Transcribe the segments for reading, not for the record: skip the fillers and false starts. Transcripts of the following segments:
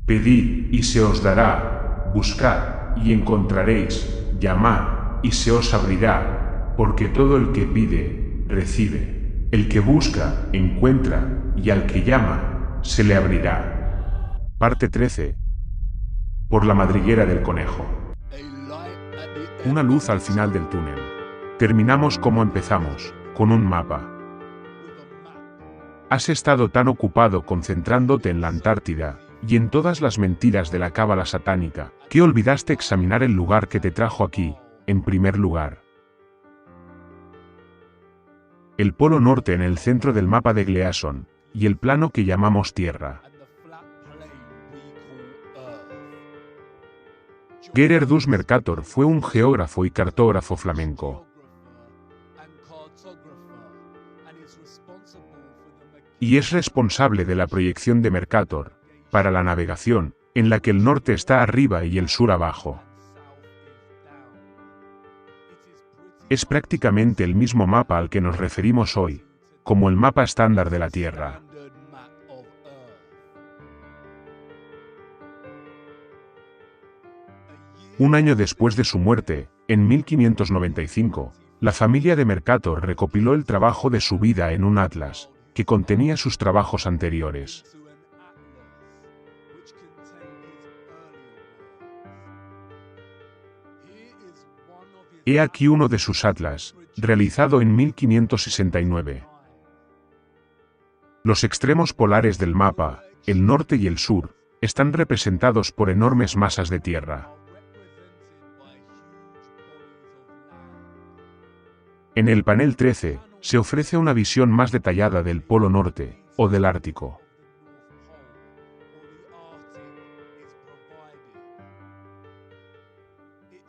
Pedid y se os dará, buscad y encontraréis, llamad y se os abrirá, porque todo el que pide, recibe, el que busca, encuentra, y al que llama, se le abrirá. Parte 13. Por la madriguera del conejo. Una luz al final del túnel. Terminamos como empezamos, con un mapa. Has estado tan ocupado concentrándote en la Antártida, y en todas las mentiras de la cábala satánica, que olvidaste examinar el lugar que te trajo aquí, en primer lugar. El Polo Norte en el centro del mapa de Gleason, y el plano que llamamos Tierra. Gerardus Mercator fue un geógrafo y cartógrafo flamenco. Y es responsable de la proyección de Mercator, para la navegación, en la que el norte está arriba y el sur abajo. Es prácticamente el mismo mapa al que nos referimos hoy, como el mapa estándar de la Tierra. Un año después de su muerte, en 1595, la familia de Mercator recopiló el trabajo de su vida en un atlas, que contenía sus trabajos anteriores. He aquí uno de sus atlas, realizado en 1569. Los extremos polares del mapa, el norte y el sur, están representados por enormes masas de tierra. En el panel 13, se ofrece una visión más detallada del Polo Norte, o del Ártico.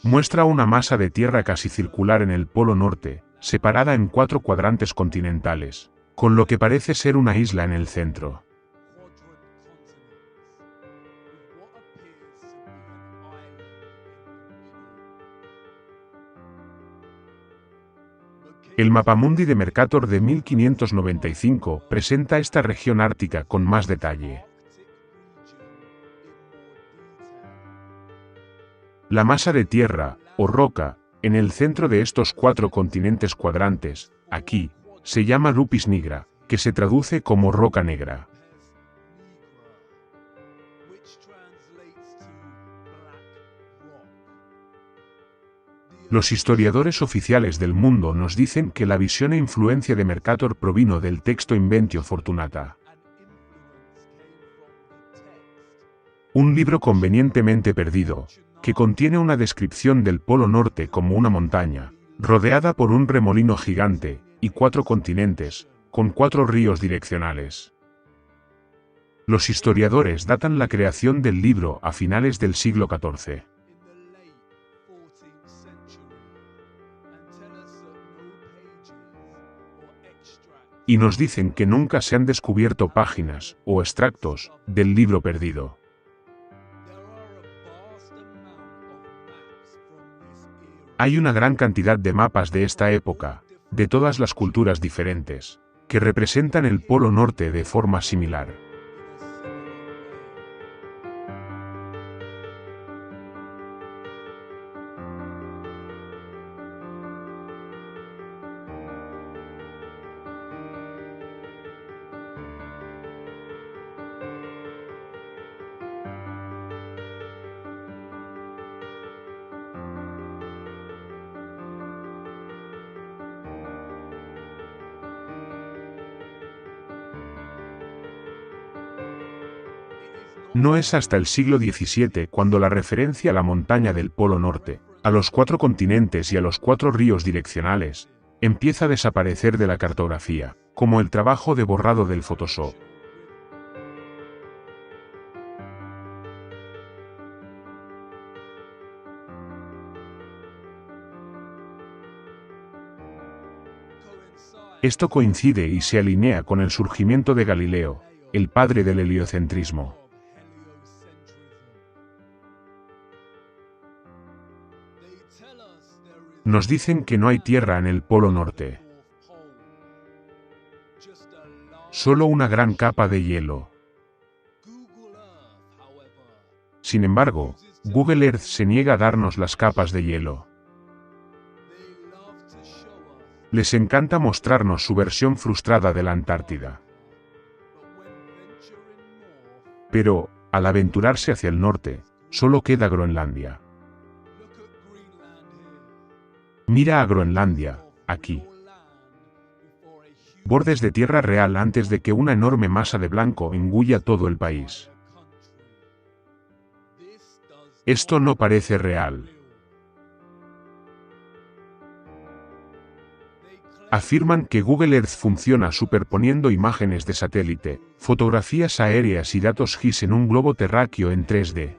Muestra una masa de tierra casi circular en el Polo Norte, separada en 4 cuadrantes continentales, con lo que parece ser una isla en el centro. El Mapamundi de Mercator de 1595 presenta esta región ártica con más detalle. La masa de tierra, o roca, en el centro de estos 4 continentes cuadrantes, aquí, se llama Lupis nigra, que se traduce como roca negra. Los historiadores oficiales del mundo nos dicen que la visión e influencia de Mercator provino del texto Inventio Fortunata. Un libro convenientemente perdido, que contiene una descripción del Polo Norte como una montaña, rodeada por un remolino gigante, y 4 continentes, con 4 ríos direccionales. Los historiadores datan la creación del libro a finales del siglo XIV. Y nos dicen que nunca se han descubierto páginas, o extractos, del libro perdido. Hay una gran cantidad de mapas de esta época, de todas las culturas diferentes, que representan el Polo Norte de forma similar. No es hasta el siglo XVII cuando la referencia a la montaña del Polo Norte, a los 4 continentes y a los 4 ríos direccionales, empieza a desaparecer de la cartografía, como el trabajo de borrado del Photoshop. Esto coincide y se alinea con el surgimiento de Galileo, el padre del heliocentrismo. Nos dicen que no hay tierra en el Polo Norte. Solo una gran capa de hielo. Sin embargo, Google Earth se niega a darnos las capas de hielo. Les encanta mostrarnos su versión frustrada de la Antártida. Pero, al aventurarse hacia el norte, solo queda Groenlandia. Mira a Groenlandia, aquí. Bordes de tierra real antes de que una enorme masa de blanco engulla todo el país. Esto no parece real. Afirman que Google Earth funciona superponiendo imágenes de satélite, fotografías aéreas y datos GIS en un globo terráqueo en 3D.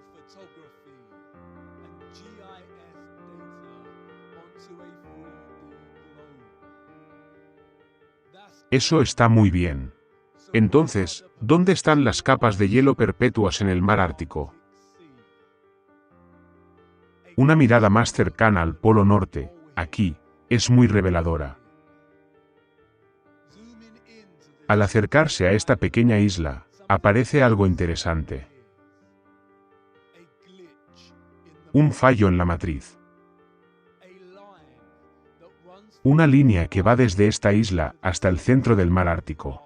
Eso está muy bien. Entonces, ¿dónde están las capas de hielo perpetuas en el mar Ártico? Una mirada más cercana al Polo Norte, aquí, es muy reveladora. Al acercarse a esta pequeña isla, aparece algo interesante. Un fallo en la matriz. Una línea que va desde esta isla hasta el centro del mar Ártico.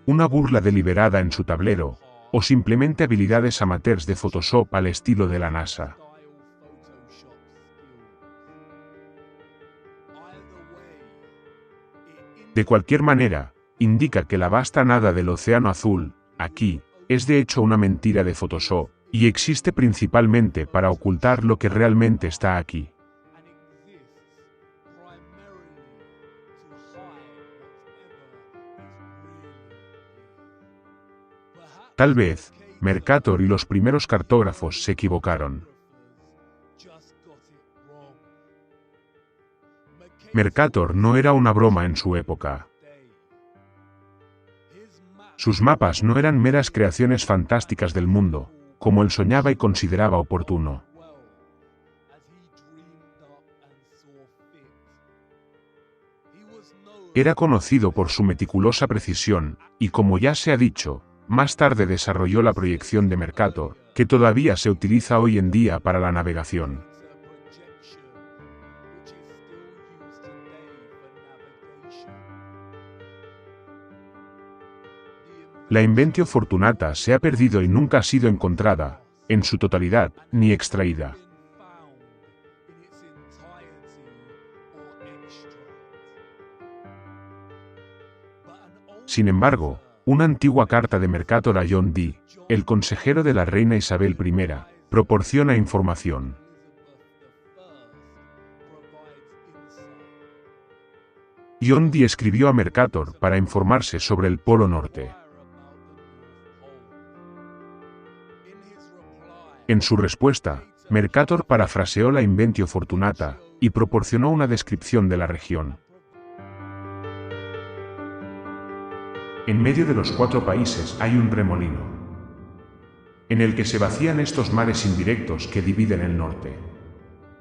Una burla deliberada en su tablero, o simplemente habilidades amateurs de Photoshop al estilo de la NASA. De cualquier manera, indica que la vasta nada del océano azul, aquí, es de hecho una mentira de Photoshop, y existe principalmente para ocultar lo que realmente está aquí. Tal vez, Mercator y los primeros cartógrafos se equivocaron. Mercator no era una broma en su época. Sus mapas no eran meras creaciones fantásticas del mundo, como él soñaba y consideraba oportuno. Era conocido por su meticulosa precisión, y como ya se ha dicho, más tarde desarrolló la proyección de Mercator, que todavía se utiliza hoy en día para la navegación. La Inventio Fortunata se ha perdido y nunca ha sido encontrada, en su totalidad, ni extraída. Sin embargo, una antigua carta de Mercator a John Dee, el consejero de la reina Isabel I, proporciona información. John Dee escribió a Mercator para informarse sobre el Polo Norte. En su respuesta, Mercator parafraseó la Inventio Fortunata, y proporcionó una descripción de la región. En medio de los 4 países hay un remolino, en el que se vacían estos mares indirectos que dividen el norte.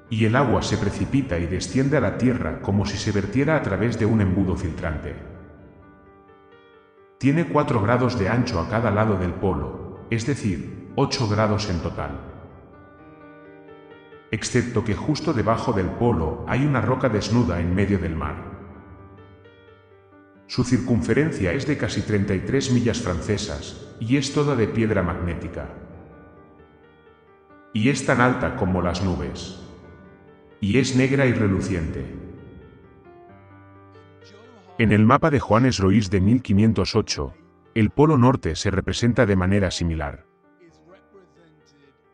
Y el agua se precipita y desciende a la tierra como si se vertiera a través de un embudo filtrante. Tiene 4 grados de ancho a cada lado del polo, es decir, 8 grados en total. Excepto que justo debajo del polo hay una roca desnuda en medio del mar. Su circunferencia es de casi 33 millas francesas, y es toda de piedra magnética. Y es tan alta como las nubes. Y es negra y reluciente. En el mapa de Johannes Royce de 1508, el Polo Norte se representa de manera similar.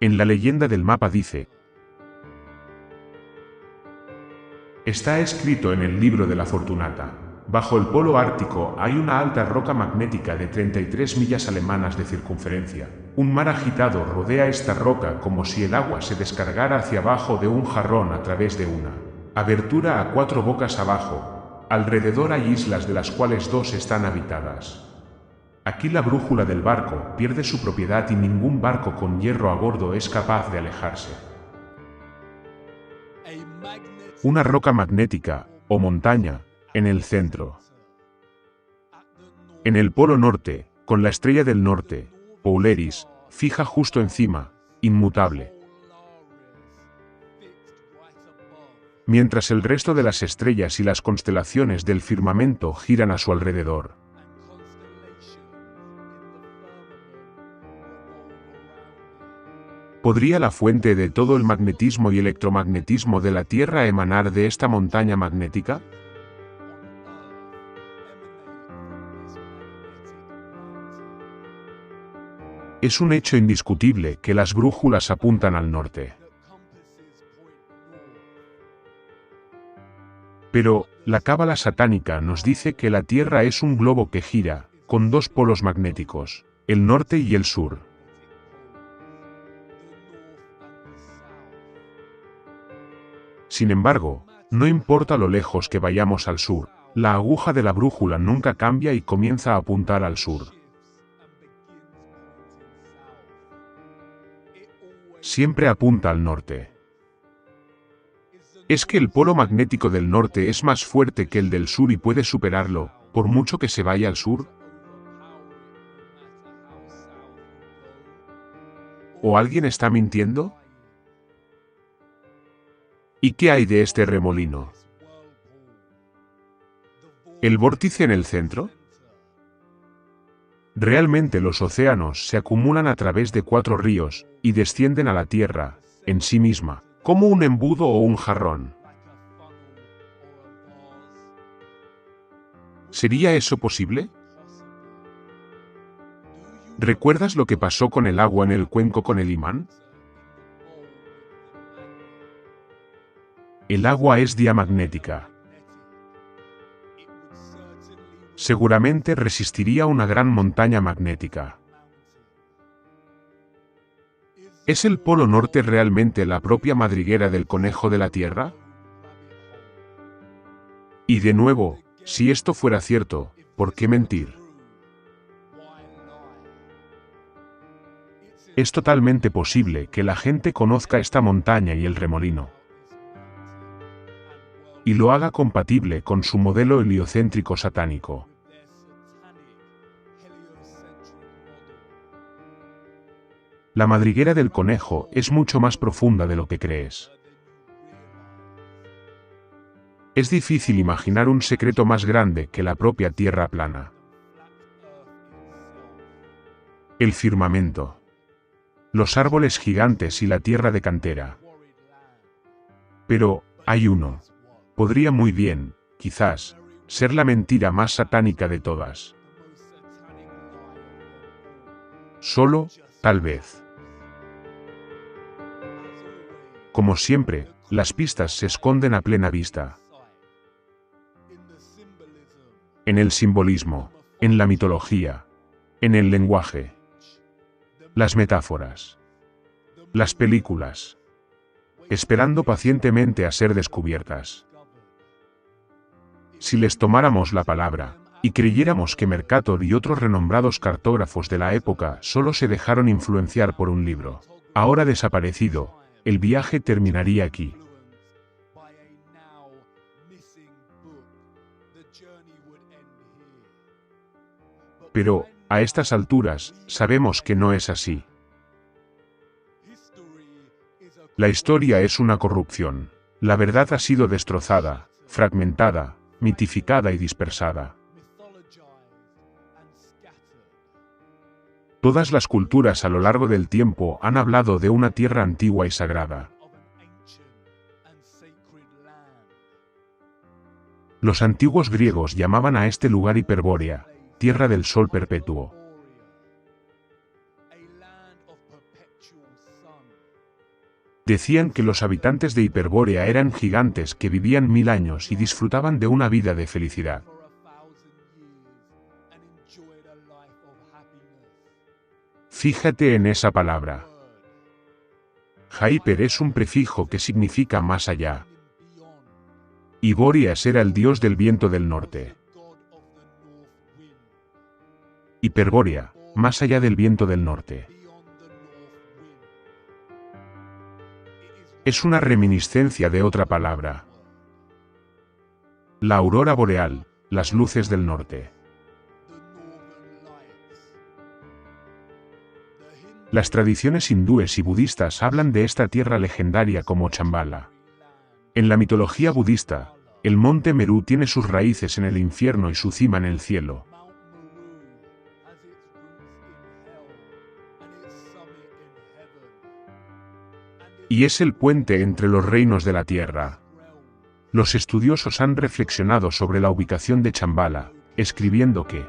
En la leyenda del mapa dice: está escrito en el libro de la Fortunata. Bajo el polo ártico hay una alta roca magnética de 33 millas alemanas de circunferencia. Un mar agitado rodea esta roca como si el agua se descargara hacia abajo de un jarrón a través de una abertura a 4 bocas abajo. Alrededor hay islas de las cuales 2 están habitadas. Aquí la brújula del barco pierde su propiedad y ningún barco con hierro a bordo es capaz de alejarse. Una roca magnética, o montaña, en el centro. En el Polo Norte, con la estrella del norte, Polaris, fija justo encima, inmutable. Mientras el resto de las estrellas y las constelaciones del firmamento giran a su alrededor. ¿Podría la fuente de todo el magnetismo y electromagnetismo de la Tierra emanar de esta montaña magnética? Es un hecho indiscutible que las brújulas apuntan al norte. Pero, la cábala satánica nos dice que la Tierra es un globo que gira, con dos polos magnéticos, el norte y el sur. Sin embargo, no importa lo lejos que vayamos al sur, la aguja de la brújula nunca cambia y comienza a apuntar al sur. Siempre apunta al norte. ¿Es que el polo magnético del norte es más fuerte que el del sur y puede superarlo, por mucho que se vaya al sur? ¿O alguien está mintiendo? ¿Y qué hay de este remolino? ¿El vórtice en el centro? Realmente los océanos se acumulan a través de 4 ríos, y descienden a la Tierra, en sí misma, como un embudo o un jarrón. ¿Sería eso posible? ¿Recuerdas lo que pasó con el agua en el cuenco con el imán? El agua es diamagnética. Seguramente resistiría una gran montaña magnética. ¿Es el polo norte realmente la propia madriguera del conejo de la Tierra? Y de nuevo, si esto fuera cierto, ¿por qué mentir? Es totalmente posible que la gente conozca esta montaña y el remolino, y lo haga compatible con su modelo heliocéntrico satánico. La madriguera del conejo es mucho más profunda de lo que crees. Es difícil imaginar un secreto más grande que la propia Tierra plana. El firmamento, los árboles gigantes y la tierra de cantera. Pero, hay uno. Podría muy bien, quizás, ser la mentira más satánica de todas. Solo, tal vez. Como siempre, las pistas se esconden a plena vista. En el simbolismo, en la mitología, en el lenguaje, las metáforas, las películas, esperando pacientemente a ser descubiertas. Si les tomáramos la palabra, y creyéramos que Mercator y otros renombrados cartógrafos de la época solo se dejaron influenciar por un libro, ahora desaparecido, el viaje terminaría aquí. Pero, a estas alturas, sabemos que no es así. La historia es una corrupción. La verdad ha sido destrozada, fragmentada, mitificada y dispersada. Todas las culturas a lo largo del tiempo han hablado de una tierra antigua y sagrada. Los antiguos griegos llamaban a este lugar Hiperbórea, tierra del sol perpetuo. Decían que los habitantes de Hiperbórea eran gigantes que vivían 1000 años y disfrutaban de una vida de felicidad. Fíjate en esa palabra. Hyper es un prefijo que significa más allá. Y Bóreas era el dios del viento del norte. Hiperbórea, más allá del viento del norte. Es una reminiscencia de otra palabra. La aurora boreal, las luces del norte. Las tradiciones hindúes y budistas hablan de esta tierra legendaria como Shambhala. En la mitología budista, el monte Meru tiene sus raíces en el infierno y su cima en el cielo. Y es el puente entre los reinos de la tierra. Los estudiosos han reflexionado sobre la ubicación de Shambhala, escribiendo que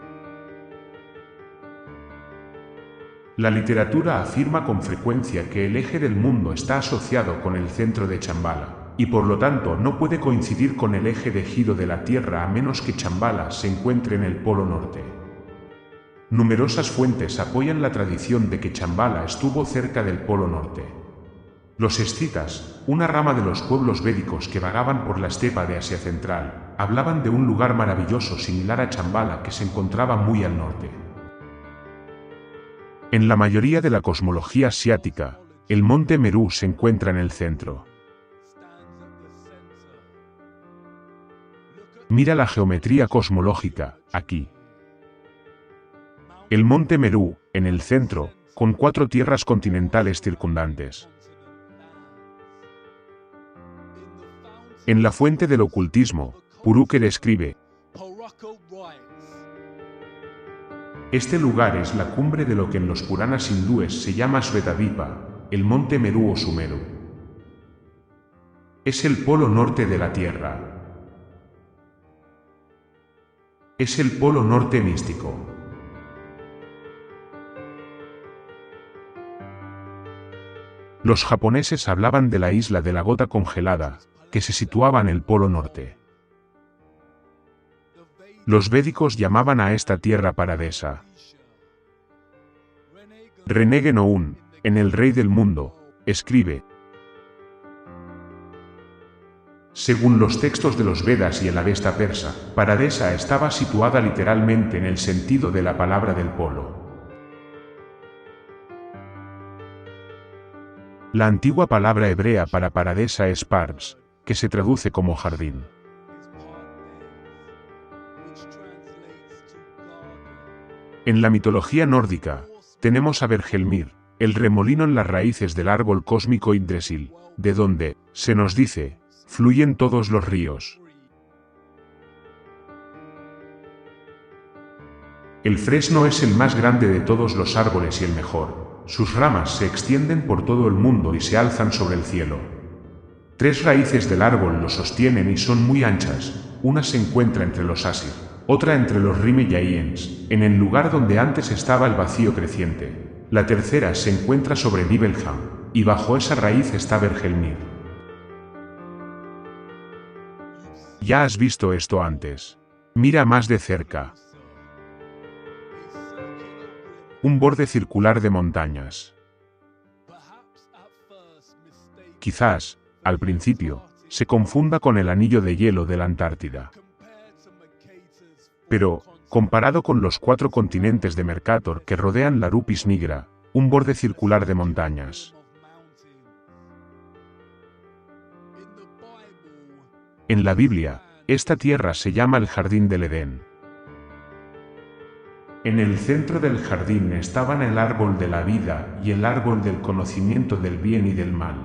la literatura afirma con frecuencia que el eje del mundo está asociado con el centro de Shambhala, y por lo tanto no puede coincidir con el eje de giro de la Tierra a menos que Shambhala se encuentre en el polo norte. Numerosas fuentes apoyan la tradición de que Shambhala estuvo cerca del polo norte. Los escitas, una rama de los pueblos védicos que vagaban por la estepa de Asia Central, hablaban de un lugar maravilloso similar a Shambhala que se encontraba muy al norte. En la mayoría de la cosmología asiática, el monte Meru se encuentra en el centro. Mira la geometría cosmológica, aquí. El monte Meru, en el centro, con 4 tierras continentales circundantes. En la fuente del ocultismo, Purukar escribe: este lugar es la cumbre de lo que en los Puranas hindúes se llama Svetadvipa, el monte Meru o Sumeru. Es el polo norte de la Tierra. Es el polo norte místico. Los japoneses hablaban de la isla de la gota congelada, que se situaba en el polo norte. Los védicos llamaban a esta tierra Paradesa. René Guénon, en El Rey del Mundo, escribe: según los textos de los Vedas y el Avesta persa, Paradesa estaba situada literalmente en el sentido de la palabra del polo. La antigua palabra hebrea para Paradesa es Pars, que se traduce como jardín. En la mitología nórdica, tenemos a Bergelmir, el remolino en las raíces del árbol cósmico Yggdrasil, de donde, se nos dice, fluyen todos los ríos. El fresno es el más grande de todos los árboles y el mejor. Sus ramas se extienden por todo el mundo y se alzan sobre el cielo. 3 raíces del árbol lo sostienen y son muy anchas, una se encuentra entre los Asir, otra entre los Rime-Giants, en el lugar donde antes estaba el vacío creciente. La tercera se encuentra sobre Nibelheim, y bajo esa raíz está Bergelmir. Ya has visto esto antes. Mira más de cerca. Un borde circular de montañas. Quizás, al principio, se confunda con el anillo de hielo de la Antártida. Pero, comparado con los 4 continentes de Mercator que rodean la Rupis nigra, un borde circular de montañas. En la Biblia, esta tierra se llama el Jardín del Edén. En el centro del jardín estaban el árbol de la vida y el árbol del conocimiento del bien y del mal.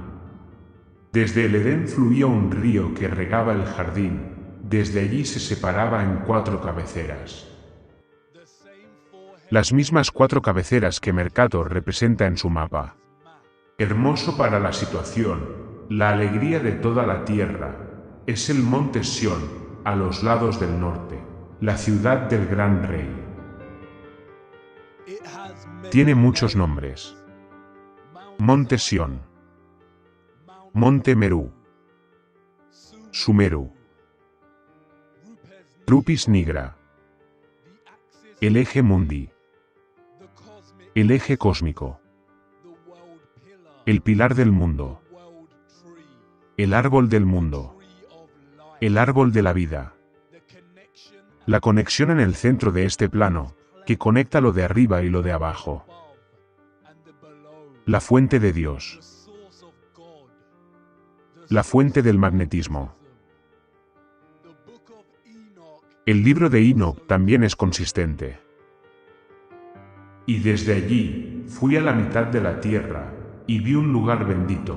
Desde el Edén fluía un río que regaba el jardín, desde allí se separaba en 4 cabeceras. Las mismas 4 cabeceras que Mercator representa en su mapa. Hermoso para la situación, la alegría de toda la tierra, es el monte Sión, a los lados del norte, la ciudad del gran rey. Tiene muchos nombres. Monte Sión, Monte Meru, Sumeru, Rupis nigra, el eje mundi, el eje cósmico, el pilar del mundo, el árbol del mundo, el árbol de la vida. La conexión en el centro de este plano, que conecta lo de arriba y lo de abajo. La fuente de Dios. La fuente del magnetismo. El libro de Enoch también es consistente. Y desde allí, fui a la mitad de la tierra, y vi un lugar bendito,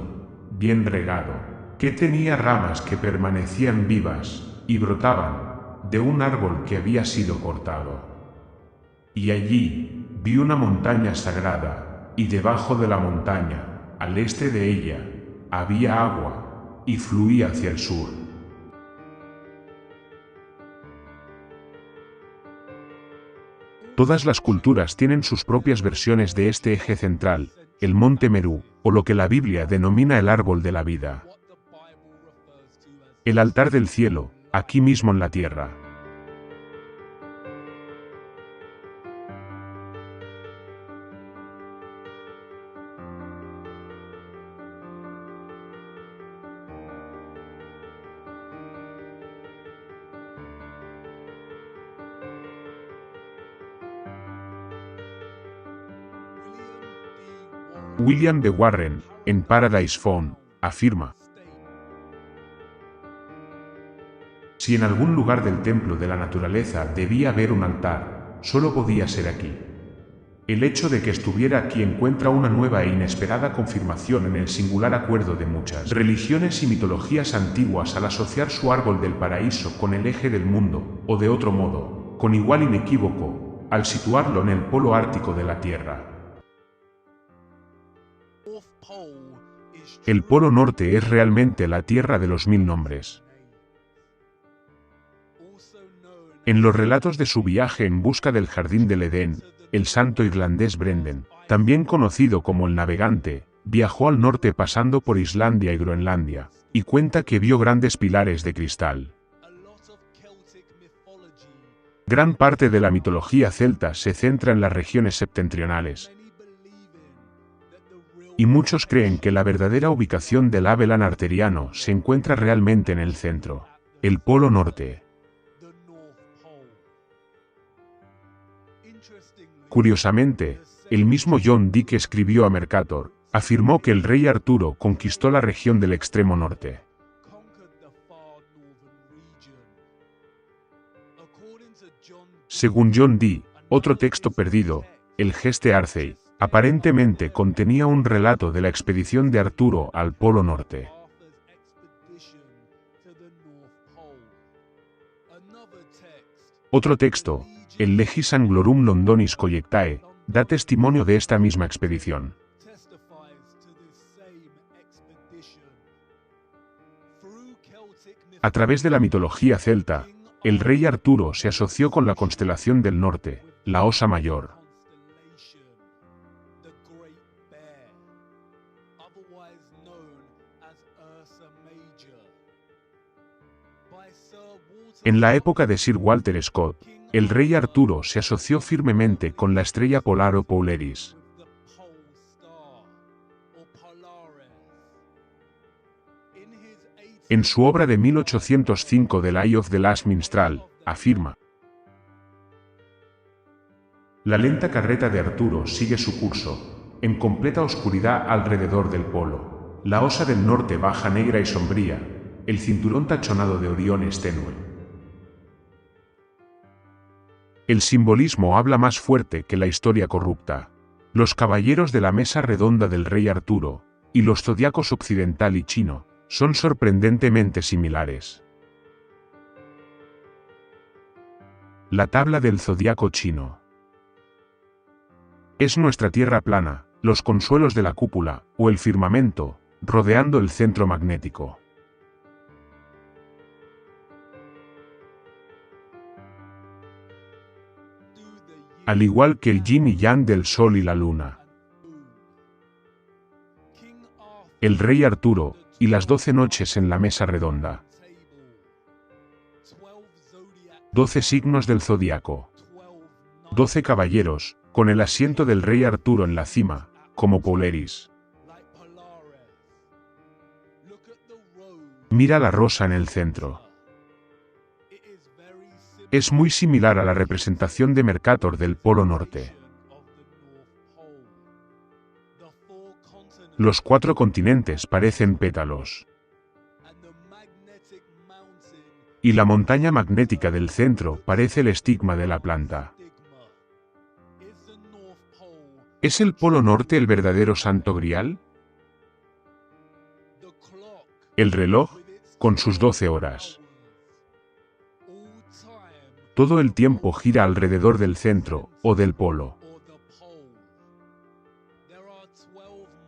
bien regado, que tenía ramas que permanecían vivas, y brotaban, de un árbol que había sido cortado. Y allí, vi una montaña sagrada, y debajo de la montaña, al este de ella, había agua, y fluía hacia el sur. Todas las culturas tienen sus propias versiones de este eje central, el monte Merú, o lo que la Biblia denomina el árbol de la vida. El altar del cielo, aquí mismo en la tierra. William de Warren, en Paradise Phone, afirma: si en algún lugar del templo de la naturaleza debía haber un altar, solo podía ser aquí. El hecho de que estuviera aquí encuentra una nueva e inesperada confirmación en el singular acuerdo de muchas religiones y mitologías antiguas al asociar su árbol del paraíso con el eje del mundo, o de otro modo, con igual inequívoco, al situarlo en el polo ártico de la Tierra. El Polo Norte es realmente la Tierra de los 1000 nombres. En los relatos de su viaje en busca del Jardín del Edén, el santo irlandés Brendan, también conocido como el Navegante, viajó al norte pasando por Islandia y Groenlandia, y cuenta que vio grandes pilares de cristal. Gran parte de la mitología celta se centra en las regiones septentrionales, y muchos creen que la verdadera ubicación del Avellan arteriano se encuentra realmente en el centro, el Polo Norte. Curiosamente, el mismo John Dee que escribió a Mercator, afirmó que el rey Arturo conquistó la región del extremo norte. Según John Dee, otro texto perdido, el Geste Arcei, aparentemente contenía un relato de la expedición de Arturo al Polo Norte. Otro texto, el Legis Anglorum Londonis Collectae, da testimonio de esta misma expedición. A través de la mitología celta, el rey Arturo se asoció con la constelación del norte, la Osa Mayor. En la época de Sir Walter Scott, el rey Arturo se asoció firmemente con la estrella polar o Polaris. En su obra de 1805 The Lie of the Last Minstrel, afirma: la lenta carreta de Arturo sigue su curso, en completa oscuridad alrededor del polo. La osa del norte baja negra y sombría, el cinturón tachonado de Orión es tenue. El simbolismo habla más fuerte que la historia corrupta. Los caballeros de la mesa redonda del rey Arturo, y los zodiacos occidental y chino, son sorprendentemente similares. La tabla del zodiaco chino. Es nuestra tierra plana, los consuelos de la cúpula, o el firmamento, rodeando el centro magnético. Al igual que el yin y yang del sol y la luna. El rey Arturo, y las 12 noches en la mesa redonda. 12 signos del zodiaco. 12 caballeros, con el asiento del rey Arturo en la cima, como Polaris. Mira la rosa en el centro. Es muy similar a la representación de Mercator del Polo Norte. Los 4 continentes parecen pétalos. Y la montaña magnética del centro parece el estigma de la planta. ¿Es el Polo Norte el verdadero Santo Grial? El reloj, con sus 12 horas. Todo el tiempo gira alrededor del centro, o del polo.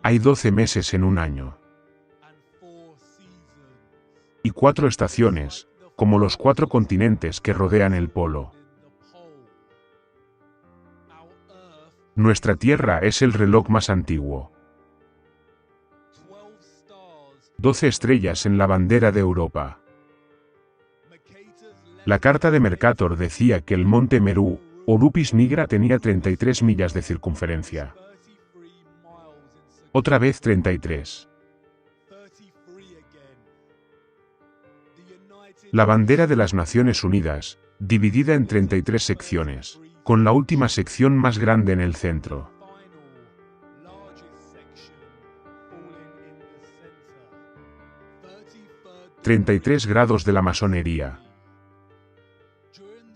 Hay 12 meses en un año. Y 4 estaciones, como los 4 continentes que rodean el polo. Nuestra Tierra es el reloj más antiguo. 12 estrellas en la bandera de Europa. La carta de Mercator decía que el monte Meru, o Lupis Nigra, tenía 33 millas de circunferencia. Otra vez 33. La bandera de las Naciones Unidas, dividida en 33 secciones, con la última sección más grande en el centro. 33 grados de la masonería.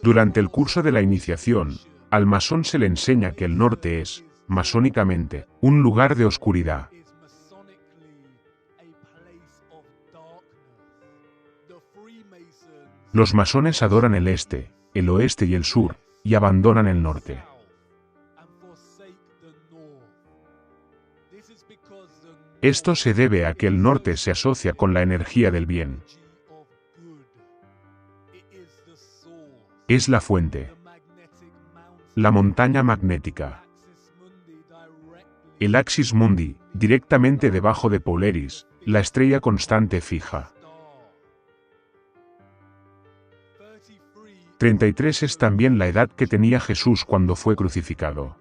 Durante el curso de la iniciación, al masón se le enseña que el norte es, masónicamente, un lugar de oscuridad. Los masones adoran el este, el oeste y el sur, y abandonan el norte. Esto se debe a que el norte se asocia con la energía del bien. Es la fuente. La montaña magnética. El Axis Mundi, directamente debajo de Polaris, la estrella constante fija. 33 es también la edad que tenía Jesús cuando fue crucificado.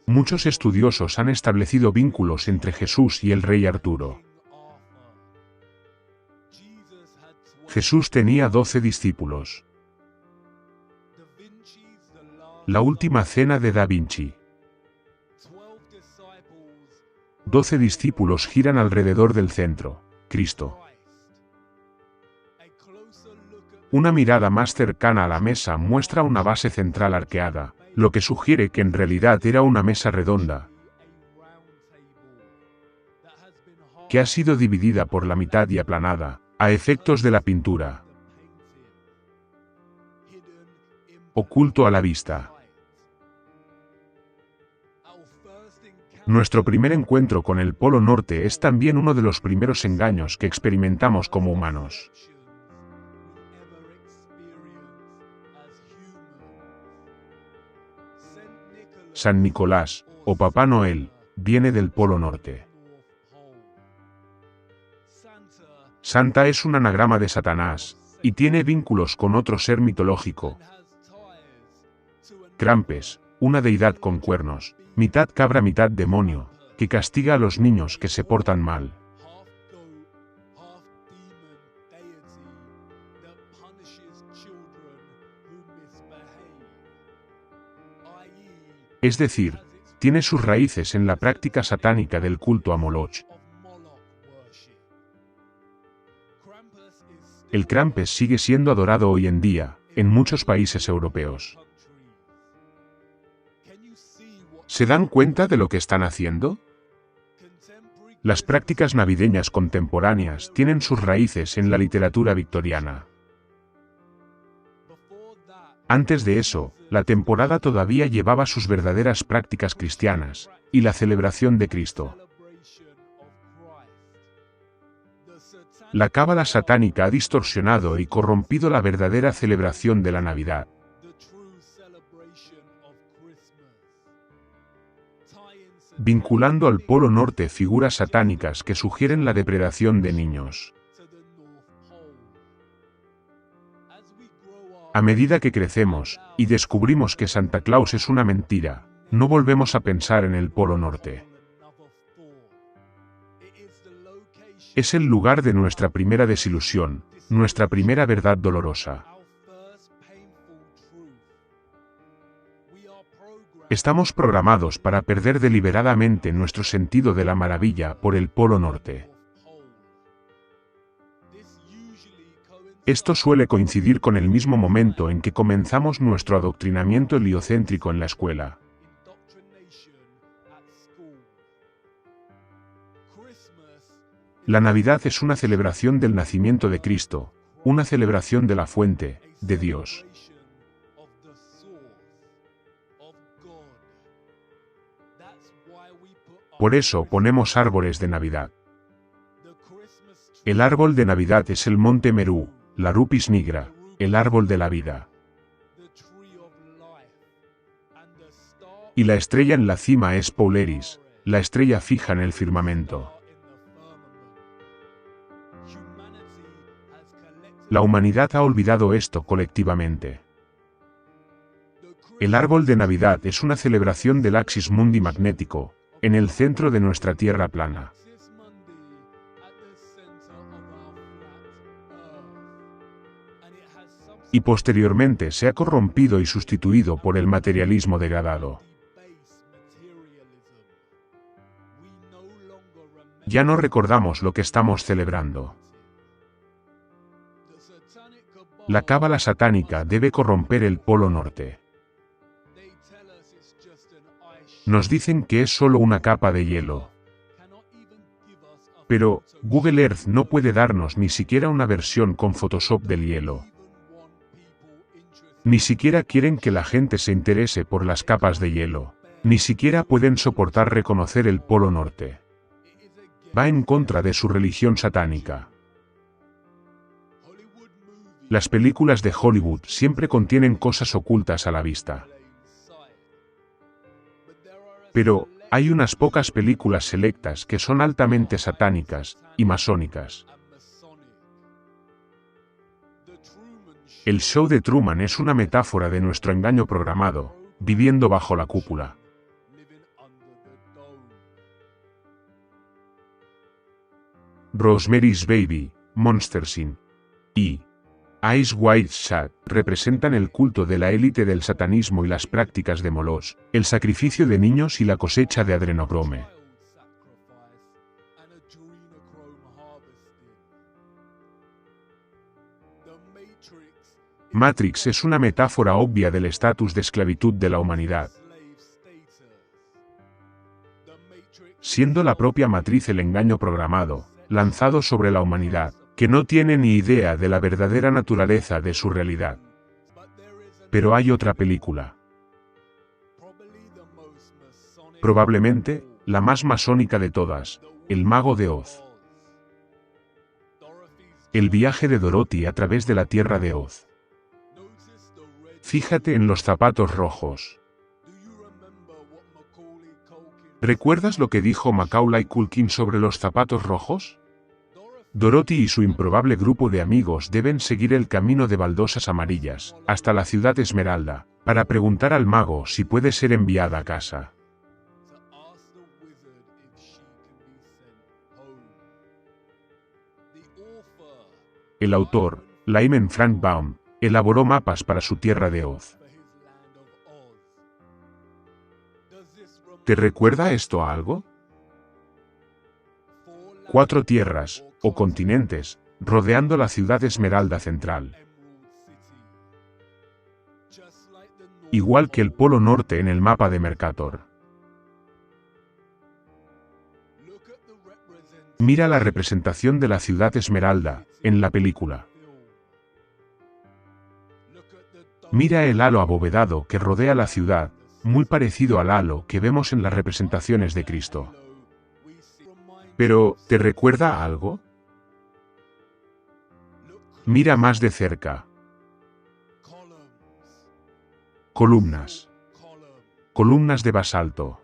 Muchos estudiosos han establecido vínculos entre Jesús y el rey Arturo. Jesús tenía 12 discípulos. La última cena de Da Vinci. 12 discípulos giran alrededor del centro, Cristo. Una mirada más cercana a la mesa muestra una base central arqueada, lo que sugiere que en realidad era una mesa redonda, que ha sido dividida por la mitad y aplanada, a efectos de la pintura. Oculto a la vista. Nuestro primer encuentro con el Polo Norte es también uno de los primeros engaños que experimentamos como humanos. San Nicolás, o Papá Noel, viene del Polo Norte. Santa es un anagrama de Satanás, y tiene vínculos con otro ser mitológico. Krampus, una deidad con cuernos, mitad cabra mitad demonio, que castiga a los niños que se portan mal. Es decir, tiene sus raíces en la práctica satánica del culto a Moloch. El Krampus sigue siendo adorado hoy en día, en muchos países europeos. ¿Se dan cuenta de lo que están haciendo? Las prácticas navideñas contemporáneas tienen sus raíces en la literatura victoriana. Antes de eso, la temporada todavía llevaba sus verdaderas prácticas cristianas, y la celebración de Cristo. La cábala satánica ha distorsionado y corrompido la verdadera celebración de la Navidad. Vinculando al Polo Norte figuras satánicas que sugieren la depredación de niños. A medida que crecemos, y descubrimos que Santa Claus es una mentira, no volvemos a pensar en el Polo Norte. Es el lugar de nuestra primera desilusión, nuestra primera verdad dolorosa. Estamos programados para perder deliberadamente nuestro sentido de la maravilla por el Polo Norte. Esto suele coincidir con el mismo momento en que comenzamos nuestro adoctrinamiento heliocéntrico en la escuela. La Navidad es una celebración del nacimiento de Cristo, una celebración de la fuente, de Dios. Por eso ponemos árboles de Navidad. El árbol de Navidad es el monte Merú, la Rupis nigra, el árbol de la vida. Y la estrella en la cima es Polaris, la estrella fija en el firmamento. La humanidad ha olvidado esto colectivamente. El árbol de Navidad es una celebración del axis mundi magnético, en el centro de nuestra Tierra plana. Y posteriormente se ha corrompido y sustituido por el materialismo degradado. Ya no recordamos lo que estamos celebrando. La cábala satánica debe corromper el Polo Norte. Nos dicen que es solo una capa de hielo. Pero, Google Earth no puede darnos ni siquiera una versión con Photoshop del hielo. Ni siquiera quieren que la gente se interese por las capas de hielo. Ni siquiera pueden soportar reconocer el Polo Norte. Va en contra de su religión satánica. Las películas de Hollywood siempre contienen cosas ocultas a la vista. Pero, hay unas pocas películas selectas que son altamente satánicas y masónicas. El show de Truman es una metáfora de nuestro engaño programado, viviendo bajo la cúpula. Rosemary's Baby, Monsters Inc. y Eyes Wide Shut representan el culto de la élite del satanismo y las prácticas de Moloch, el sacrificio de niños y la cosecha de adrenocrome. Matrix es una metáfora obvia del estatus de esclavitud de la humanidad, siendo la propia matriz el engaño programado, lanzado sobre la humanidad, que no tiene ni idea de la verdadera naturaleza de su realidad. Pero hay otra película. Probablemente, la más masónica de todas, El Mago de Oz. El viaje de Dorothy a través de la tierra de Oz. Fíjate en los zapatos rojos. ¿Recuerdas lo que dijo Macaulay Culkin sobre los zapatos rojos? Dorothy y su improbable grupo de amigos deben seguir el camino de baldosas amarillas, hasta la ciudad Esmeralda, para preguntar al mago si puede ser enviada a casa. El autor, Lyman Frank Baum, elaboró mapas para su tierra de Oz. ¿Te recuerda esto a algo? 4 tierras, o continentes, rodeando la ciudad Esmeralda central. Igual que el Polo Norte en el mapa de Mercator. Mira la representación de la ciudad Esmeralda, en la película. Mira el halo abovedado que rodea la ciudad, muy parecido al halo que vemos en las representaciones de Cristo. Pero, ¿te recuerda a algo? Mira más de cerca. Columnas. Columnas de basalto.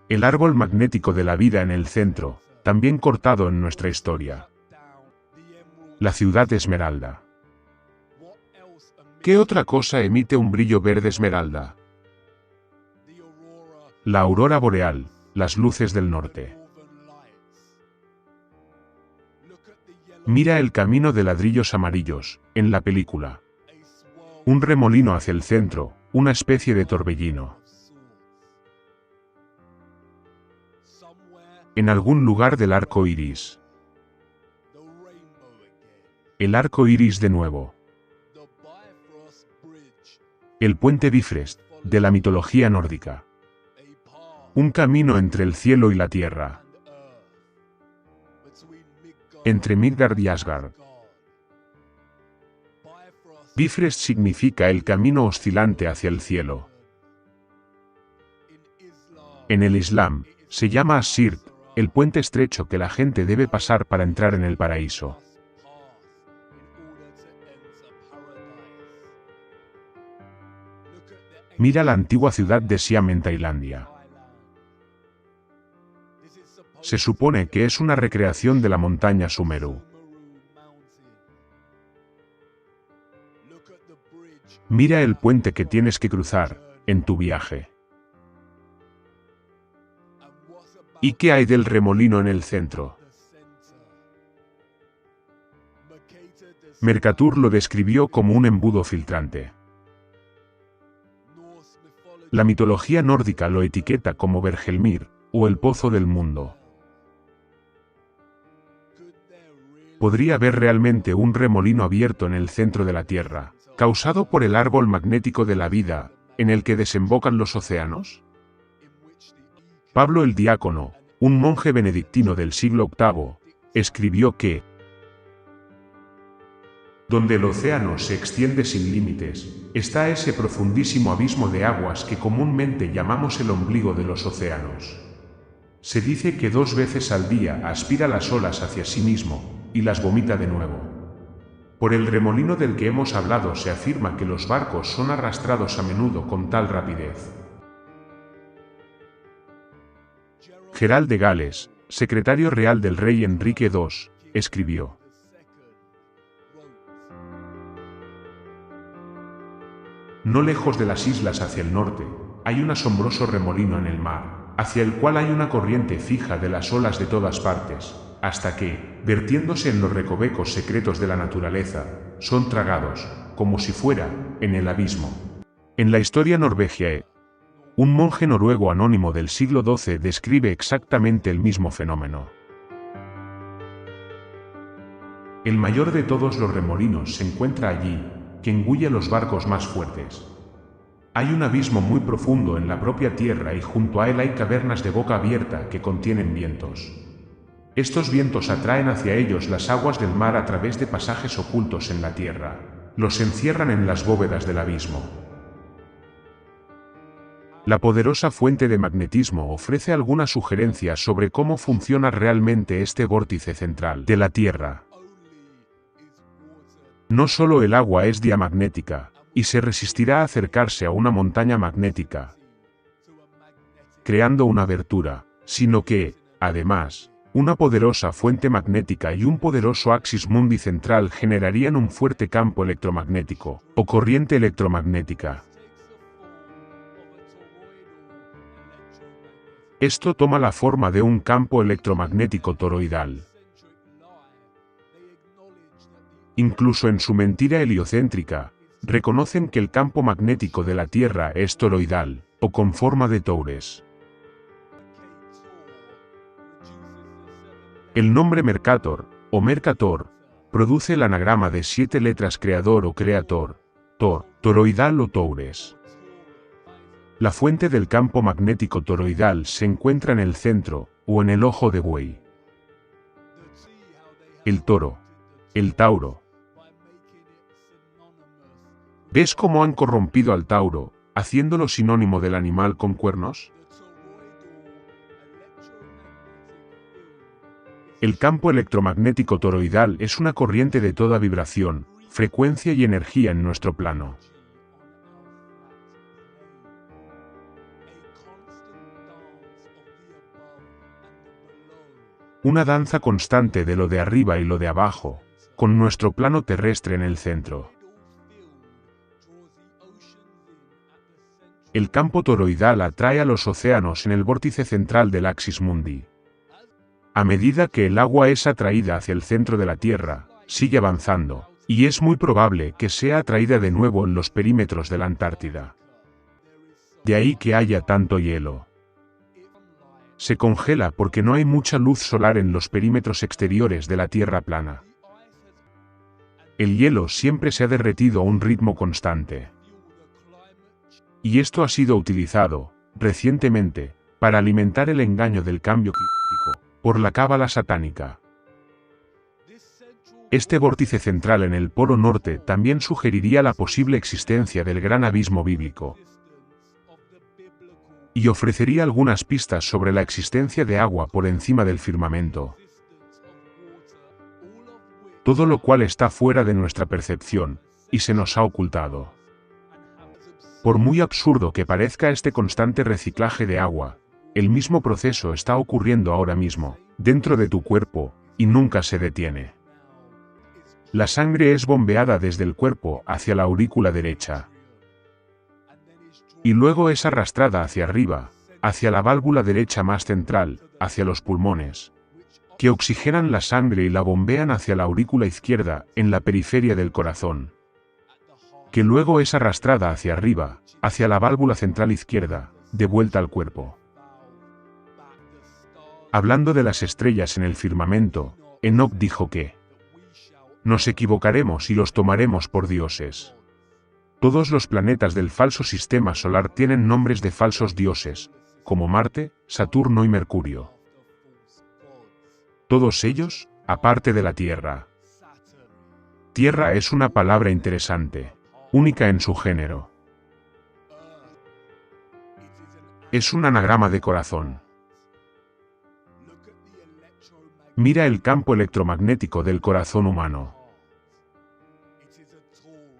El árbol magnético de la vida en el centro, también cortado en nuestra historia. La ciudad Esmeralda. ¿Qué otra cosa emite un brillo verde esmeralda? La aurora boreal, las luces del norte. Mira el camino de ladrillos amarillos, en la película. Un remolino hacia el centro, una especie de torbellino. En algún lugar del arco iris. El arco iris de nuevo. El puente Bifrost, de la mitología nórdica. Un camino entre el cielo y la tierra. Entre Midgard y Asgard. Bifrost significa el camino oscilante hacia el cielo. En el Islam, se llama as-sirt, el puente estrecho que la gente debe pasar para entrar en el paraíso. Mira la antigua ciudad de Siam en Tailandia. Se supone que es una recreación de la montaña Sumeru. Mira el puente que tienes que cruzar en tu viaje. ¿Y qué hay del remolino en el centro? Mercator lo describió como un embudo filtrante. La mitología nórdica lo etiqueta como Vergelmir, o el pozo del mundo. ¿Podría haber realmente un remolino abierto en el centro de la Tierra, causado por el árbol magnético de la vida, en el que desembocan los océanos? Pablo el Diácono, un monje benedictino del siglo VIII, escribió que donde el océano se extiende sin límites, está ese profundísimo abismo de aguas que comúnmente llamamos el ombligo de los océanos. Se dice que 2 veces al día aspira las olas hacia sí mismo, y las vomita de nuevo. Por el remolino del que hemos hablado se afirma que los barcos son arrastrados a menudo con tal rapidez. Gerald de Gales, secretario real del rey Enrique II, escribió: no lejos de las islas hacia el norte, hay un asombroso remolino en el mar, hacia el cual hay una corriente fija de las olas de todas partes, hasta que, vertiéndose en los recovecos secretos de la naturaleza, son tragados, como si fuera, en el abismo. En la historia Norvegiae, un monje noruego anónimo del siglo XII describe exactamente el mismo fenómeno. El mayor de todos los remolinos se encuentra allí, que engulle los barcos más fuertes. Hay un abismo muy profundo en la propia tierra y junto a él hay cavernas de boca abierta que contienen vientos. Estos vientos atraen hacia ellos las aguas del mar a través de pasajes ocultos en la tierra. Los encierran en las bóvedas del abismo. La poderosa fuente de magnetismo ofrece algunas sugerencias sobre cómo funciona realmente este vórtice central de la Tierra. No solo el agua es diamagnética, y se resistirá a acercarse a una montaña magnética, creando una abertura, sino que, además, una poderosa fuente magnética y un poderoso axis mundi central generarían un fuerte campo electromagnético, o corriente electromagnética. Esto toma la forma de un campo electromagnético toroidal. Incluso en su mentira heliocéntrica, reconocen que el campo magnético de la Tierra es toroidal, o con forma de toures. El nombre Mercator, o Mercator, produce el anagrama de 7 letras creador o creator, tor, toroidal o toures. La fuente del campo magnético toroidal se encuentra en el centro, o en el ojo de buey. El toro. El tauro. ¿Ves cómo han corrompido al tauro, haciéndolo sinónimo del animal con cuernos? El campo electromagnético toroidal es una corriente de toda vibración, frecuencia y energía en nuestro plano. Una danza constante de lo de arriba y lo de abajo, con nuestro plano terrestre en el centro. El campo toroidal atrae a los océanos en el vórtice central del axis mundi. A medida que el agua es atraída hacia el centro de la Tierra, sigue avanzando, y es muy probable que sea atraída de nuevo en los perímetros de la Antártida. De ahí que haya tanto hielo. Se congela porque no hay mucha luz solar en los perímetros exteriores de la Tierra plana. El hielo siempre se ha derretido a un ritmo constante. Y esto ha sido utilizado, recientemente, para alimentar el engaño del cambio climático, por la cábala satánica. Este vórtice central en el Polo Norte también sugeriría la posible existencia del gran abismo bíblico. Y ofrecería algunas pistas sobre la existencia de agua por encima del firmamento. Todo lo cual está fuera de nuestra percepción, y se nos ha ocultado. Por muy absurdo que parezca este constante reciclaje de agua, el mismo proceso está ocurriendo ahora mismo, dentro de tu cuerpo, y nunca se detiene. La sangre es bombeada desde el cuerpo hacia la aurícula derecha. Y luego es arrastrada hacia arriba, hacia la válvula derecha más central, hacia los pulmones, que oxigenan la sangre y la bombean hacia la aurícula izquierda, en la periferia del corazón, que luego es arrastrada hacia arriba, hacia la válvula central izquierda, de vuelta al cuerpo. Hablando de las estrellas en el firmamento, Enoc dijo que nos equivocaremos y los tomaremos por dioses. Todos los planetas del falso sistema solar tienen nombres de falsos dioses, como Marte, Saturno y Mercurio. Todos ellos, aparte de la Tierra. Tierra es una palabra interesante, única en su género. Es un anagrama de corazón. Mira el campo electromagnético del corazón humano.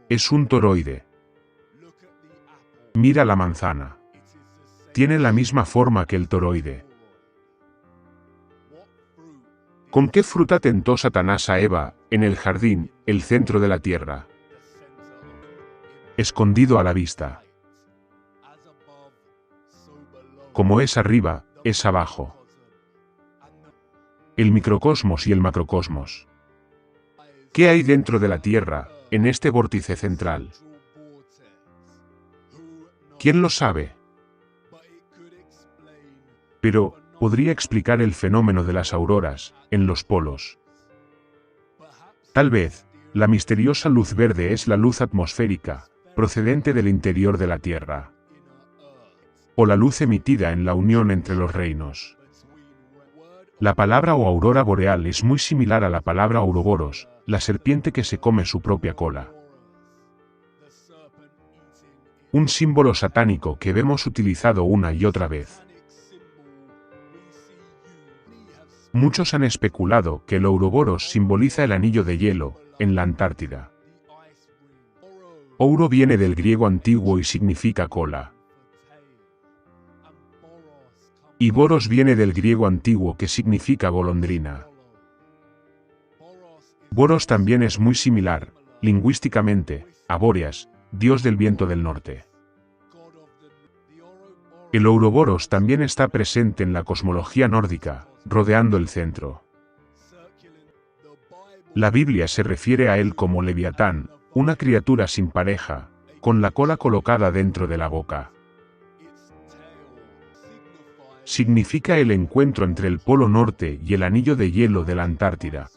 Es un toroide. Mira la manzana. Tiene la misma forma que el toroide. ¿Con qué fruta tentó Satanás a Eva, en el jardín, el centro de la tierra? Escondido a la vista. Como es arriba, es abajo. El microcosmos y el macrocosmos. ¿Qué hay dentro de la Tierra, en este vórtice central? ¿Quién lo sabe? Pero, podría explicar el fenómeno de las auroras, en los polos. Tal vez, la misteriosa luz verde es la luz atmosférica, procedente del interior de la Tierra. O la luz emitida en la unión entre los reinos. La palabra o aurora boreal es muy similar a la palabra ouroboros, la serpiente que se come su propia cola. Un símbolo satánico que vemos utilizado una y otra vez. Muchos han especulado que el ouroboros simboliza el anillo de hielo, en la Antártida. Ouro viene del griego antiguo y significa cola. Y boros viene del griego antiguo que significa golondrina. Boros también es muy similar, lingüísticamente, a Bóreas, dios del viento del norte. El ouroboros también está presente en la cosmología nórdica, rodeando el centro. La Biblia se refiere a él como Leviatán, una criatura sin pareja, con la cola colocada dentro de la boca. Significa el encuentro entre el Polo Norte y el anillo de hielo de la Antártida.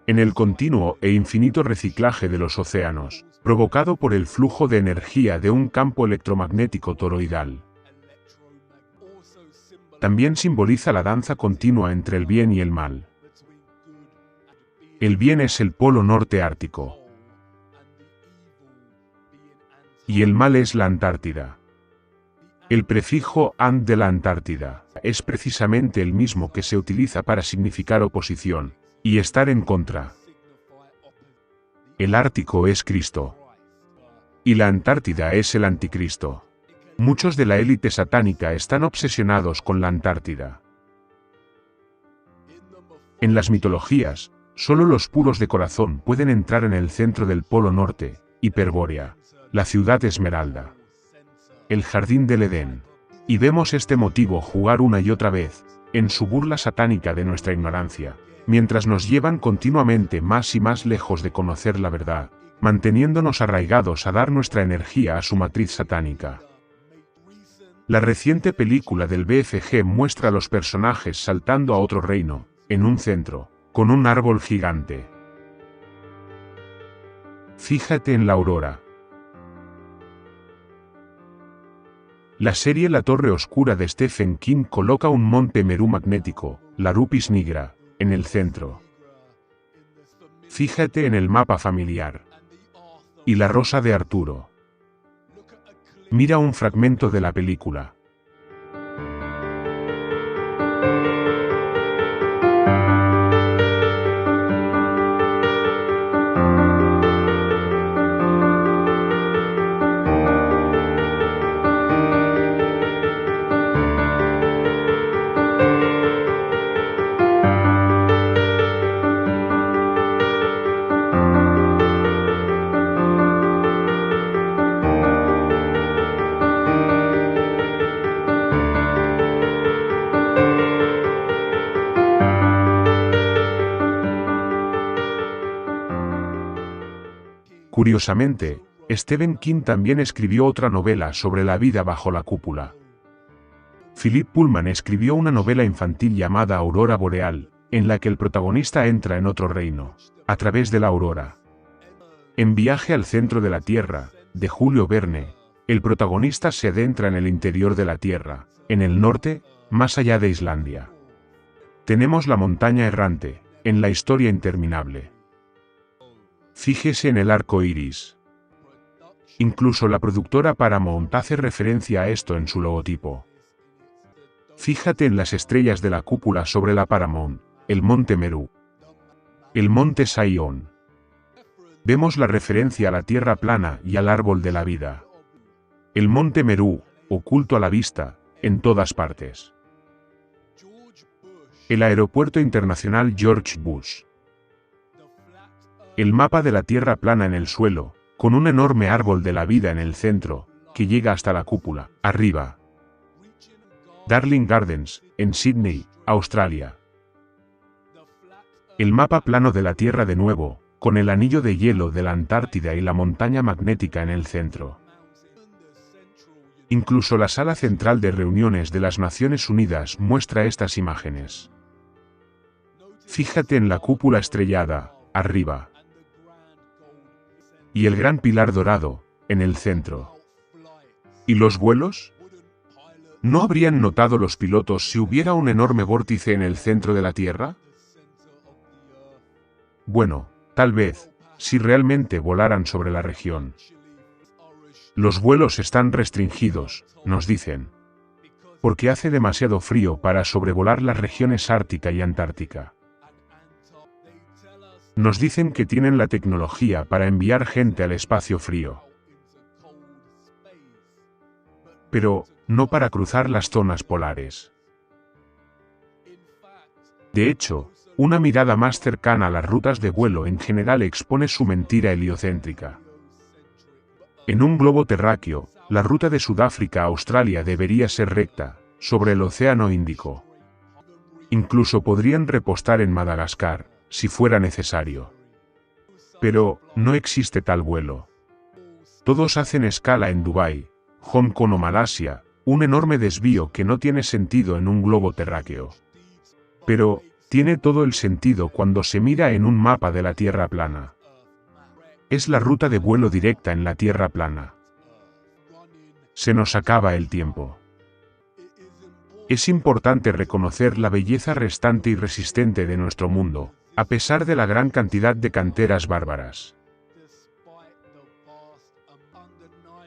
En el continuo e infinito reciclaje de los océanos, provocado por el flujo de energía de un campo electromagnético toroidal. También simboliza la danza continua entre el bien y el mal. El bien es el Polo Norte ártico. Y el mal es la Antártida. El prefijo "and" de la Antártida es precisamente el mismo que se utiliza para significar oposición y estar en contra. El Ártico es Cristo. Y la Antártida es el Anticristo. Muchos de la élite satánica están obsesionados con la Antártida. En las mitologías, solo los puros de corazón pueden entrar en el centro del Polo Norte, Hiperbórea, la ciudad esmeralda, el jardín del Edén. Y vemos este motivo jugar una y otra vez, en su burla satánica de nuestra ignorancia, mientras nos llevan continuamente más y más lejos de conocer la verdad, manteniéndonos arraigados a dar nuestra energía a su matriz satánica. La reciente película del BFG muestra a los personajes saltando a otro reino, en un centro, con un árbol gigante. Fíjate en la aurora. La serie La Torre Oscura de Stephen King coloca un monte Meru magnético, la Rupis nigra, en el centro. Fíjate en el mapa familiar. Y la rosa de Arturo. Mira un fragmento de la película. Curiosamente, Stephen King también escribió otra novela sobre la vida bajo la cúpula. Philip Pullman escribió una novela infantil llamada Aurora Boreal, en la que el protagonista entra en otro reino, a través de la aurora. En Viaje al centro de la Tierra, de Julio Verne, el protagonista se adentra en el interior de la Tierra, en el norte, más allá de Islandia. Tenemos la montaña errante, en la historia interminable. Fíjese en el arco iris. Incluso la productora Paramount hace referencia a esto en su logotipo. Fíjate en las estrellas de la cúpula sobre la Paramount, el monte Meru. El monte Saión. Vemos la referencia a la tierra plana y al árbol de la vida. El monte Meru, oculto a la vista, en todas partes. El aeropuerto internacional George Bush. El mapa de la tierra plana en el suelo, con un enorme árbol de la vida en el centro, que llega hasta la cúpula, arriba. Darling Gardens, en Sydney, Australia. El mapa plano de la Tierra de nuevo, con el anillo de hielo de la Antártida y la montaña magnética en el centro. Incluso la sala central de reuniones de las Naciones Unidas muestra estas imágenes. Fíjate en la cúpula estrellada, arriba. Y el gran pilar dorado, en el centro. ¿Y los vuelos? ¿No habrían notado los pilotos si hubiera un enorme vórtice en el centro de la Tierra? Bueno, tal vez, si realmente volaran sobre la región. Los vuelos están restringidos, nos dicen. Porque hace demasiado frío para sobrevolar las regiones ártica y antártica. Nos dicen que tienen la tecnología para enviar gente al espacio frío. Pero, no para cruzar las zonas polares. De hecho, una mirada más cercana a las rutas de vuelo en general expone su mentira heliocéntrica. En un globo terráqueo, la ruta de Sudáfrica a Australia debería ser recta, sobre el Océano Índico. Incluso podrían repostar en Madagascar, si fuera necesario. Pero, no existe tal vuelo. Todos hacen escala en Dubái, Hong Kong o Malasia, un enorme desvío que no tiene sentido en un globo terráqueo. Pero, tiene todo el sentido cuando se mira en un mapa de la Tierra plana. Es la ruta de vuelo directa en la Tierra plana. Se nos acaba el tiempo. Es importante reconocer la belleza restante y resistente de nuestro mundo, a pesar de la gran cantidad de canteras bárbaras.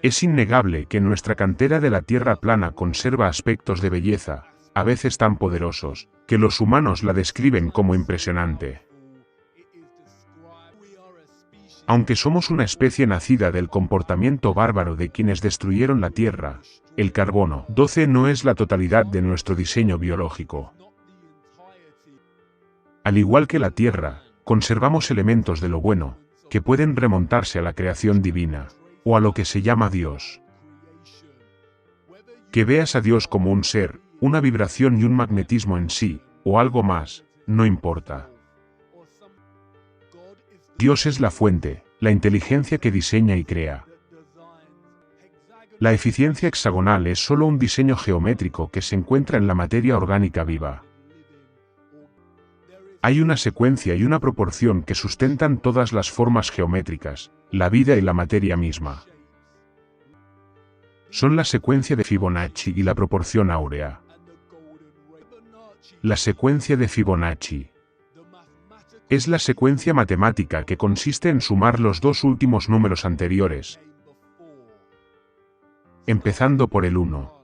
Es innegable que nuestra cantera de la Tierra plana conserva aspectos de belleza, a veces tan poderosos, que los humanos la describen como impresionante. Aunque somos una especie nacida del comportamiento bárbaro de quienes destruyeron la Tierra, el carbono 12 no es la totalidad de nuestro diseño biológico. Al igual que la Tierra, conservamos elementos de lo bueno, que pueden remontarse a la creación divina, o a lo que se llama Dios. Que veas a Dios como un ser, una vibración y un magnetismo en sí, o algo más, no importa. Dios es la fuente, la inteligencia que diseña y crea. La eficiencia hexagonal es solo un diseño geométrico que se encuentra en la materia orgánica viva. Hay una secuencia y una proporción que sustentan todas las formas geométricas, la vida y la materia misma. Son la secuencia de Fibonacci y la proporción áurea. La secuencia de Fibonacci es la secuencia matemática que consiste en sumar los dos últimos números anteriores, empezando por el 1.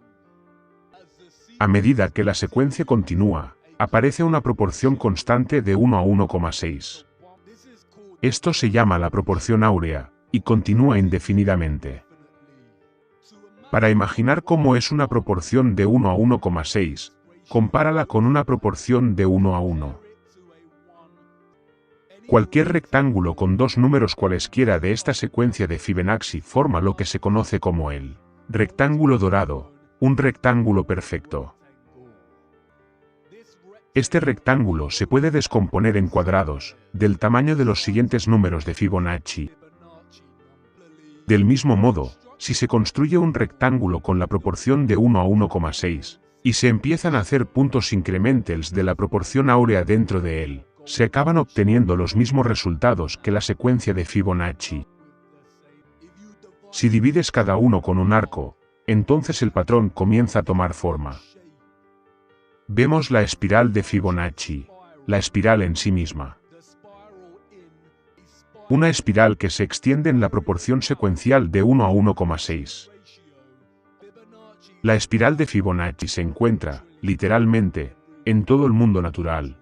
A medida que la secuencia continúa, aparece una proporción constante de 1 a 1,6. Esto se llama la proporción áurea, y continúa indefinidamente. Para imaginar cómo es una proporción de 1 a 1,6, compárala con una proporción de 1 a 1. Cualquier rectángulo con dos números cualesquiera de esta secuencia de Fibonacci forma lo que se conoce como el rectángulo dorado, un rectángulo perfecto. Este rectángulo se puede descomponer en cuadrados, del tamaño de los siguientes números de Fibonacci. Del mismo modo, si se construye un rectángulo con la proporción de 1 a 1,6, y se empiezan a hacer puntos incrementals de la proporción áurea dentro de él, se acaban obteniendo los mismos resultados que la secuencia de Fibonacci. Si divides cada uno con un arco, entonces el patrón comienza a tomar forma. Vemos la espiral de Fibonacci, la espiral en sí misma. Una espiral que se extiende en la proporción secuencial de 1 a 1,6. La espiral de Fibonacci se encuentra, literalmente, en todo el mundo natural,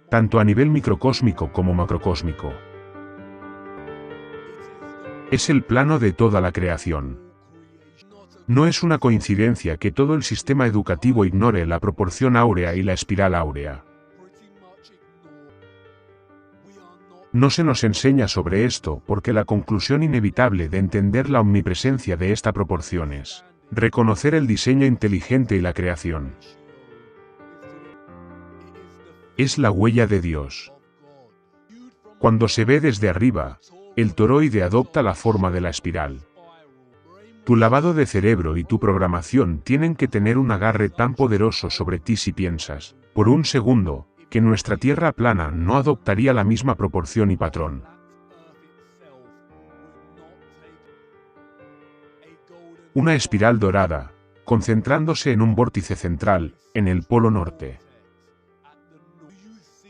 tanto a nivel microcósmico como macrocósmico. Es el plano de toda la creación. No es una coincidencia que todo el sistema educativo ignore la proporción áurea y la espiral áurea. No se nos enseña sobre esto porque la conclusión inevitable de entender la omnipresencia de esta proporción es reconocer el diseño inteligente y la creación. Es la huella de Dios. Cuando se ve desde arriba, el toroide adopta la forma de la espiral. Tu lavado de cerebro y tu programación tienen que tener un agarre tan poderoso sobre ti si piensas, por un segundo, que nuestra Tierra plana no adoptaría la misma proporción y patrón. Una espiral dorada, concentrándose en un vórtice central, en el polo norte.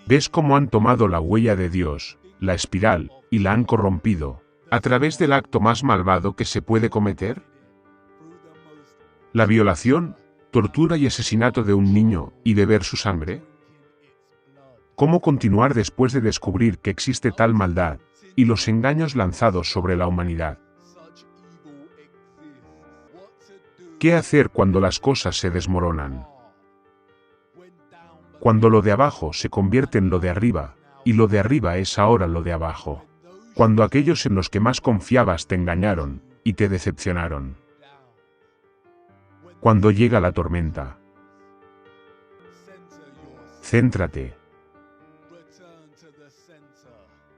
¿Ves cómo han tomado la huella de Dios, la espiral, y la han corrompido, a través del acto más malvado que se puede cometer? ¿La violación, tortura y asesinato de un niño, y beber su sangre? ¿Cómo continuar después de descubrir que existe tal maldad, y los engaños lanzados sobre la humanidad? ¿Qué hacer cuando las cosas se desmoronan? Cuando lo de abajo se convierte en lo de arriba, y lo de arriba es ahora lo de abajo. Cuando aquellos en los que más confiabas te engañaron, y te decepcionaron. Cuando llega la tormenta. Céntrate.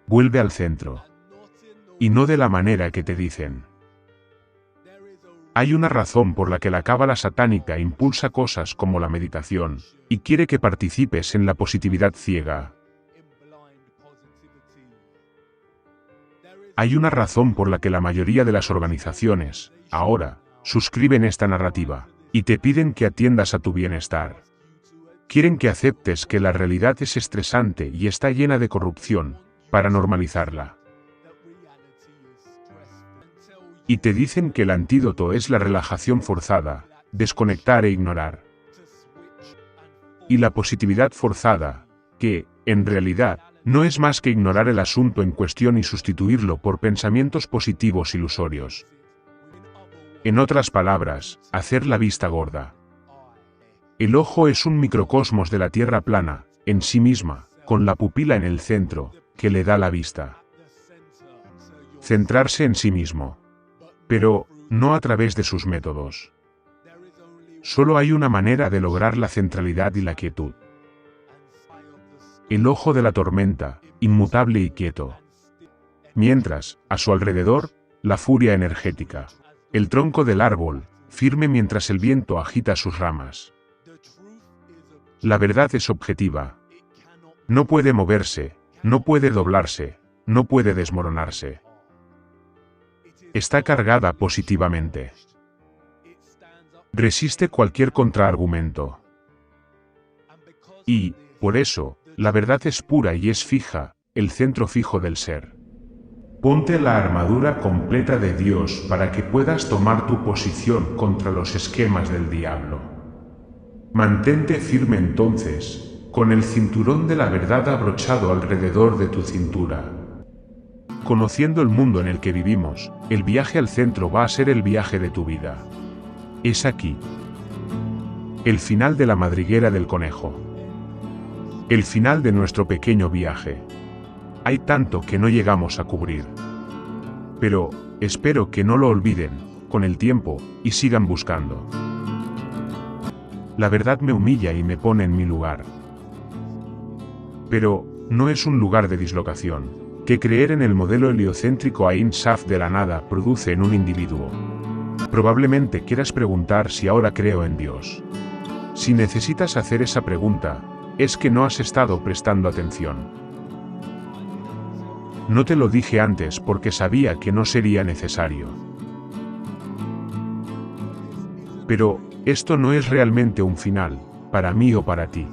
Vuelve al centro. Y no de la manera que te dicen. Hay una razón por la que la cábala satánica impulsa cosas como la meditación, y quiere que participes en la positividad ciega. Hay una razón por la que la mayoría de las organizaciones, ahora, suscriben esta narrativa, y te piden que atiendas a tu bienestar. Quieren que aceptes que la realidad es estresante y está llena de corrupción, para normalizarla. Y te dicen que el antídoto es la relajación forzada, desconectar e ignorar. Y la positividad forzada, que, en realidad, no es más que ignorar el asunto en cuestión y sustituirlo por pensamientos positivos ilusorios. En otras palabras, hacer la vista gorda. El ojo es un microcosmos de la Tierra plana, en sí misma, con la pupila en el centro, que le da la vista. Centrarse en sí mismo. Pero, no a través de sus métodos. Solo hay una manera de lograr la centralidad y la quietud. El ojo de la tormenta, inmutable y quieto. Mientras, a su alrededor, la furia energética. El tronco del árbol, firme mientras el viento agita sus ramas. La verdad es objetiva. No puede moverse, no puede doblarse, no puede desmoronarse. Está cargada positivamente. Resiste cualquier contraargumento. Y, por eso, la verdad es pura y es fija, el centro fijo del ser. Ponte la armadura completa de Dios para que puedas tomar tu posición contra los esquemas del diablo. Mantente firme entonces, con el cinturón de la verdad abrochado alrededor de tu cintura. Conociendo el mundo en el que vivimos, el viaje al centro va a ser el viaje de tu vida. Es aquí. El final de la madriguera del conejo. El final de nuestro pequeño viaje. Hay tanto que no llegamos a cubrir. Pero, espero que no lo olviden, con el tiempo, y sigan buscando. La verdad me humilla y me pone en mi lugar. Pero, no es un lugar de dislocación, que creer en el modelo heliocéntrico Ain Saf de la nada produce en un individuo. Probablemente quieras preguntar si ahora creo en Dios. Si necesitas hacer esa pregunta, es que no has estado prestando atención. No te lo dije antes porque sabía que no sería necesario. Pero, esto no es realmente un final, para mí o para ti.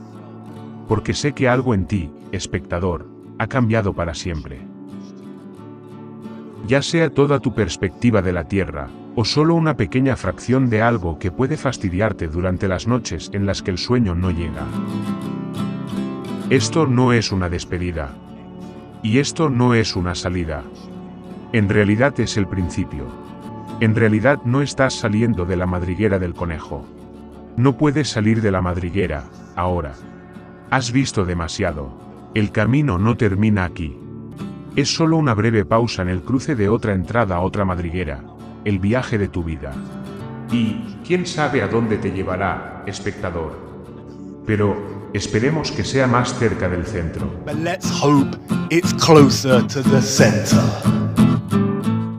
Porque sé que algo en ti, espectador, ha cambiado para siempre. Ya sea toda tu perspectiva de la Tierra, o solo una pequeña fracción de algo que puede fastidiarte durante las noches en las que el sueño no llega. Esto no es una despedida. Y esto no es una salida. En realidad es el principio. En realidad no estás saliendo de la madriguera del conejo. No puedes salir de la madriguera, ahora. Has visto demasiado. El camino no termina aquí. Es solo una breve pausa en el cruce de otra entrada a otra madriguera, el viaje de tu vida. Y, quién sabe a dónde te llevará, espectador. Pero, esperemos que sea más cerca del centro. But let's hope it's closer to the center.